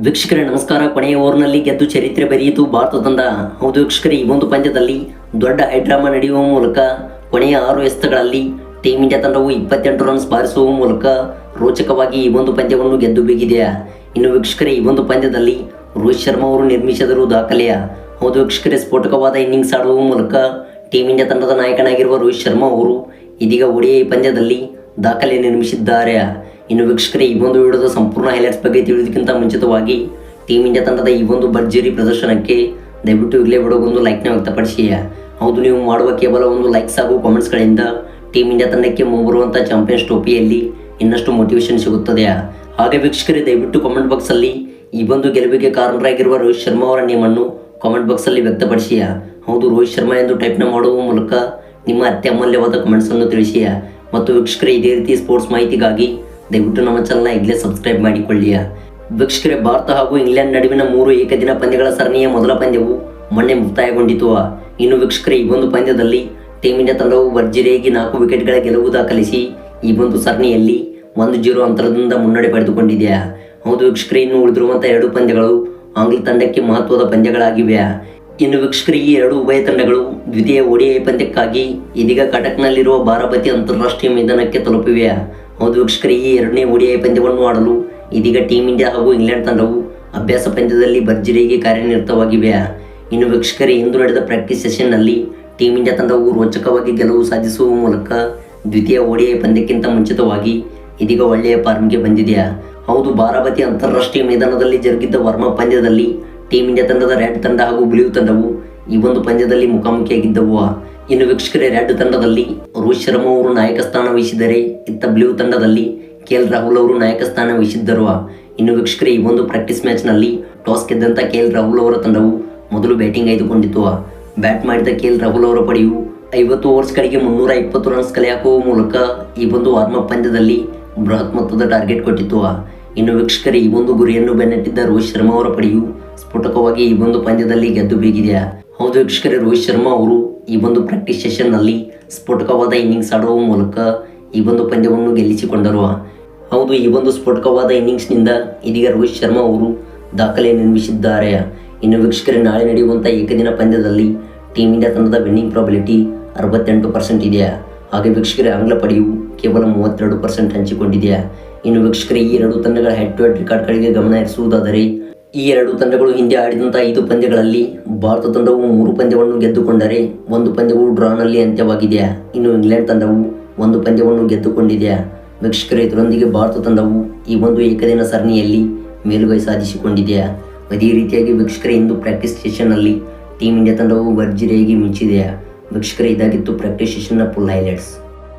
ವೀಕ್ಷಕರೇ ನಮಸ್ಕಾರ. ಕೊನೆಯ ಓವರ್ನಲ್ಲಿ ಗೆದ್ದು ಚರಿತ್ರೆ ಬರೆಯಿತು ಭಾರತ ತಂಡ. ಹೌದು ವೀಕ್ಷಕರೇ, ಈ ಒಂದು ಪಂದ್ಯದಲ್ಲಿ ದೊಡ್ಡ ಹೈಡ್ರಾಮಾ ನಡೆಯುವ ಮೂಲಕ ಕೊನೆಯ 6 ಎಸೆತಗಳಲ್ಲಿ ಟೀಮ್ ಇಂಡಿಯಾ ತಂಡವು 28 ರನ್ಸ್ ಬಾರಿಸುವ ಮೂಲಕ ರೋಚಕವಾಗಿ ಈ ಒಂದು ಪಂದ್ಯವನ್ನು ಗೆದ್ದು ಬೀಗಿದೆ. ಇನ್ನು ವೀಕ್ಷಕರೇ, ಈ ಒಂದು ಪಂದ್ಯದಲ್ಲಿ ರೋಹಿತ್ ಶರ್ಮಾ ಅವರು ನಿರ್ಮಿಸಿದರು ದಾಖಲೆಯ. ಹೌದು ವೀಕ್ಷಕರೇ, ಸ್ಫೋಟಕವಾದ ಇನ್ನಿಂಗ್ಸ್ ಆಡುವ ಮೂಲಕ ಟೀಮ್ ಇಂಡಿಯಾ ತಂಡದ ನಾಯಕನಾಗಿರುವ ರೋಹಿತ್ ಶರ್ಮಾ ಅವರು ಇದೀಗ ODI ಪಂದ್ಯದಲ್ಲಿ ದಾಖಲೆ ನಿರ್ಮಿಸಿದ್ದಾರೆ. ಇನ್ನು ವೀಕ್ಷಕರೇ, ಈ ಒಂದು ವಿಡಿಯೋದ ಸಂಪೂರ್ಣ ಹೈಲೈಟ್ಸ್ ಬಗ್ಗೆ ತಿಳಿಯೋದಕ್ಕಿಂತ ಮುಂಚಿತವಾಗಿ ಟೀಮ್ ಇಂಡಿಯಾ ತಂಡದ ಈ ಒಂದು ಭರ್ಜರಿ ಪ್ರದರ್ಶನಕ್ಕೆ ದಯವಿಟ್ಟು ಈಗಲೇ ವಿಡಿಯೋಗೊಂದು ಲೈಕ್ನ ವ್ಯಕ್ತಪಡಿಸಿ. ಹೌದು, ನೀವು ಮಾಡುವ ಕೇವಲ ಒಂದು ಲೈಕ್ಸ್ ಹಾಗೂ ಕಾಮೆಂಟ್ಸ್ಗಳಿಂದ ಟೀಮ್ ಇಂಡಿಯಾ ತಂಡಕ್ಕೆ ಮುಂಬರುವಂಥ ಚಾಂಪಿಯನ್ಸ್ ಟ್ರೋಫಿಯಲ್ಲಿ ಇನ್ನಷ್ಟು ಮೋಟಿವೇಶನ್ ಸಿಗುತ್ತದೆ. ಹಾಗೆ ವೀಕ್ಷಕರೇ, ದಯವಿಟ್ಟು ಕಾಮೆಂಟ್ ಬಾಕ್ಸಲ್ಲಿ ಈ ಒಂದು ಗೆಲುವಿಗೆ ಕಾರಣರಾಗಿರುವ ರೋಹಿತ್ ಶರ್ಮಾ ಅವರ ನೇಮನ್ನು ಕಾಮೆಂಟ್ ಬಾಕ್ಸಲ್ಲಿ ವ್ಯಕ್ತಪಡಿಸಿ. ಹೌದು, ರೋಹಿತ್ ಶರ್ಮಾ ಎಂದು ಟೈಪ್ನ ಮಾಡುವ ಮೂಲಕ ನಿಮ್ಮ ಅತ್ಯಮೂಲ್ಯವಾದ ಕಮೆಂಟ್ಸನ್ನು ತಿಳಿಸಿ. ಮತ್ತು ವೀಕ್ಷಕರೇ, ಇದೇ ರೀತಿ ಸ್ಪೋರ್ಟ್ಸ್ ಮಾಹಿತಿಗಾಗಿ ದಯವಿಟ್ಟು ನಮ್ಮ ಚಾನಲ್ನ ಈಗಲೇ ಸಬ್ಸ್ಕ್ರೈಬ್ ಮಾಡಿಕೊಳ್ಳಿ. ವೀಕ್ಷಕರೇ, ಭಾರತ ಹಾಗೂ ಇಂಗ್ಲೆಂಡ್ ನಡುವಿನ 3 ಏಕದಿನ ಪಂದ್ಯಗಳ ಸರಣಿಯ ಮೊದಲ ಪಂದ್ಯವು ಮೊನ್ನೆ ಮುಕ್ತಾಯಗೊಂಡಿತು. ಇನ್ನು ವೀಕ್ಷಕರೇ, ಈ ಒಂದು ಪಂದ್ಯದಲ್ಲಿ ಟೀಮ್ ಇಂಡಿಯಾ ತಂಡವು ಭರ್ಜರಿಯಾಗಿ 4 ವಿಕೆಟ್ಗಳ ಗೆಲುವು ದಾಖಲಿಸಿ ಈ ಒಂದು ಸರಣಿಯಲ್ಲಿ 1-0 ಅಂತರದಿಂದ ಮುನ್ನಡೆ ಪಡೆದುಕೊಂಡಿದೆ. ಹೌದು ವೀಕ್ಷಕರೇ, ಇನ್ನು ಉಳಿದಿರುವಂಥ 2 ಪಂದ್ಯಗಳು ಆಂಗ್ಲ ತಂಡಕ್ಕೆ ಮಹತ್ವದ ಪಂದ್ಯಗಳಾಗಿವೆ. ಇನ್ನು ವೀಕ್ಷಕರೇ, ಈ 2 ಉಭಯ ತಂಡಗಳು ದ್ವಿತೀಯ ODI ಪಂದ್ಯಕ್ಕಾಗಿ ಇದೀಗ ಕಟಕ್ನಲ್ಲಿರುವ ಬಾರಾಬತಿ ಅಂತಾರಾಷ್ಟ್ರೀಯ ಮೈದಾನಕ್ಕೆ ತಲುಪಿವೆ. ಹೌದು ವೀಕ್ಷಕರೇ, ಈ 2ನೇ ODI ಪಂದ್ಯವನ್ನು ಆಡಲು ಇದೀಗ ಟೀಮ್ ಇಂಡಿಯಾ ಹಾಗೂ ಇಂಗ್ಲೆಂಡ್ ತಂಡವು ಅಭ್ಯಾಸ ಪಂದ್ಯದಲ್ಲಿ ಭರ್ಜರಿಯಾಗಿ ಕಾರ್ಯನಿರತವಾಗಿವೆ. ಇನ್ನು ವೀಕ್ಷಕರೇ, ಇಂದು ನಡೆದ ಪ್ರಾಕ್ಟೀಸ್ ಸೆಷನ್ನಲ್ಲಿ ಟೀಮ್ ಇಂಡಿಯಾ ತಂಡವು ರೋಚಕವಾಗಿ ಗೆಲುವು ಸಾಧಿಸುವ ಮೂಲಕ ದ್ವಿತೀಯ ODI ಪಂದ್ಯಕ್ಕಿಂತ ಮುಂಚಿತವಾಗಿ ಇದೀಗ ಒಳ್ಳೆಯ ಫಾರ್ಮ್ಗೆ ಬಂದಿದೆ. ಹೌದು, ಬಾರಾಬತಿ ಅಂತಾರಾಷ್ಟ್ರೀಯ ಮೈದಾನದಲ್ಲಿ ಜರುಗಿದ್ದ ವಾರ್ಮಪ್ ಪಂದ್ಯದಲ್ಲಿ ಟೀಮ್ ಇಂಡಿಯಾ ತಂಡದ ರೆಡ್ ತಂಡ ಹಾಗೂ ಬ್ಲೂ ತಂಡವು ಈ ಒಂದು ಪಂದ್ಯದಲ್ಲಿ ಮುಖಾಮುಖಿಯಾಗಿದ್ದವು. ಇನ್ನು ವೀಕ್ಷಕರೇ, ರೆಡ್ ತಂಡದಲ್ಲಿ ರೋಹಿತ್ ಶರ್ಮಾ ಅವರು ನಾಯಕ ಸ್ಥಾನ ವಹಿಸಿದರೆ ಇತ್ತ ಬ್ಲೂ ತಂಡದಲ್ಲಿ KL ರಾಹುಲ್ ಅವರು ನಾಯಕ ಸ್ಥಾನ ವಹಿಸಿದ್ದರು. ಇನ್ನು ವೀಕ್ಷಕರೇ, ಈ ಒಂದು ಪ್ರಾಕ್ಟೀಸ್ ಮ್ಯಾಚ್ನಲ್ಲಿ ಟಾಸ್ ಗೆದ್ದಂಥ KL ರಾಹುಲ್ ಅವರ ತಂಡವು ಮೊದಲು ಬ್ಯಾಟಿಂಗ್ ಆಯ್ದುಕೊಂಡಿತು. ಬ್ಯಾಟ್ ಮಾಡಿದ KL ರಾಹುಲ್ ಅವರ ಪಡೆಯು 50 ಓವರ್ಸ್ಗಳಿಗೆ 320 ರನ್ಸ್ ಕಲೆ ಹಾಕುವ ಮೂಲಕ ಈ ಒಂದು ವಾರ್ಮಪ್ ಪಂದ್ಯದಲ್ಲಿ ಬೃಹತ್ ಮೊತ್ತದ ಟಾರ್ಗೆಟ್ ಕೊಟ್ಟಿತ್ತು. ಇನ್ನು ವೀಕ್ಷಕರೇ, ಈ ಒಂದು ಗುರಿಯನ್ನು ಬೆನ್ನಟ್ಟಿದ್ದ ರೋಹಿತ್ ಶರ್ಮಾ ಅವರ ಪಡೆಯು ಸ್ಫೋಟಕವಾಗಿ ಈ ಒಂದು ಪಂದ್ಯದಲ್ಲಿ ಗೆದ್ದು ಬೀಗಿದೆ. ಹೌದು ವೀಕ್ಷಕರೇ, ರೋಹಿತ್ ಶರ್ಮಾ ಅವರು ಈ ಒಂದು ಪ್ರಾಕ್ಟೀಸ್ ಸೆಷನ್ನಲ್ಲಿ ಸ್ಫೋಟಕವಾದ ಇನ್ನಿಂಗ್ಸ್ ಆಡುವ ಮೂಲಕ ಈ ಒಂದು ಪಂದ್ಯವನ್ನು ಗೆಲ್ಲಿಸಿಕೊಂಡರು. ಹೌದು, ಈ ಒಂದು ಸ್ಫೋಟಕವಾದ ಇನ್ನಿಂಗ್ಸ್ನಿಂದ ಇದೀಗ ರೋಹಿತ್ ಶರ್ಮಾ ಅವರು ದಾಖಲೆ ನಿರ್ಮಿಸಿದ್ದಾರೆ. ಇನ್ನು ವೀಕ್ಷಕರೇ, ನಾಳೆ ನಡೆಯುವಂಥ ಏಕದಿನ ಪಂದ್ಯದಲ್ಲಿ ಟೀಮ್ ಇಂಡಿಯಾ ತಂಡದ ವಿನ್ನಿಂಗ್ ಪ್ರಾಬಿಲಿಟಿ 68% ಇದೆ. ಹಾಗೆ ವೀಕ್ಷಕರೇ, ಆಂಗ್ಲ ಪಡೆಯು ಕೇವಲ 32% ಹಂಚಿಕೊಂಡಿದೆ. ಇನ್ನು ವೀಕ್ಷಕರೇ, ಈ 2 ತಂಡಗಳ ಹೆಡ್ ಟು ಹೆಡ್ ರೆಕಾರ್ಡ್ಗಳಿಗೆ ಗಮನ ಹರಿಸುವುದಾದರೆ ಈ 2 ತಂಡಗಳು ಹಿಂದೆ ಆಡಿದಂಥ 5 ಪಂದ್ಯಗಳಲ್ಲಿ ಭಾರತ ತಂಡವು 3 ಪಂದ್ಯವನ್ನು ಗೆದ್ದುಕೊಂಡರೆ 1 ಪಂದ್ಯವು ಡ್ರಾನಲ್ಲಿ ಅಂತ್ಯವಾಗಿದೆ. ಇನ್ನು ಇಂಗ್ಲೆಂಡ್ ತಂಡವು 1 ಪಂದ್ಯವನ್ನು ಗೆದ್ದುಕೊಂಡಿದೆ. ವೀಕ್ಷಕರೇ, ಇದರೊಂದಿಗೆ ಭಾರತ ತಂಡವು ಈ ಒಂದು ಏಕದಿನ ಸರಣಿಯಲ್ಲಿ ಮೇಲುಗೈ ಸಾಧಿಸಿಕೊಂಡಿದೆ. ಅದೇ ರೀತಿಯಾಗಿ ವೀಕ್ಷಕರೇ, ಇಂದು ಪ್ರಾಕ್ಟೀಸ್ ಸೆಷನ್ನಲ್ಲಿ ಟೀಮ್ ಇಂಡಿಯಾ ತಂಡವು ಭರ್ಜರಿಯಾಗಿ ಮಿಂಚಿದೆ. ವೀಕ್ಷಕರೇ, ಇದಾಗಿತ್ತು ಪ್ರಾಕ್ಟೀಸ್ ಸೆಷನ್ನ ಫುಲ್ ಹೈಲೈಟ್ಸ್.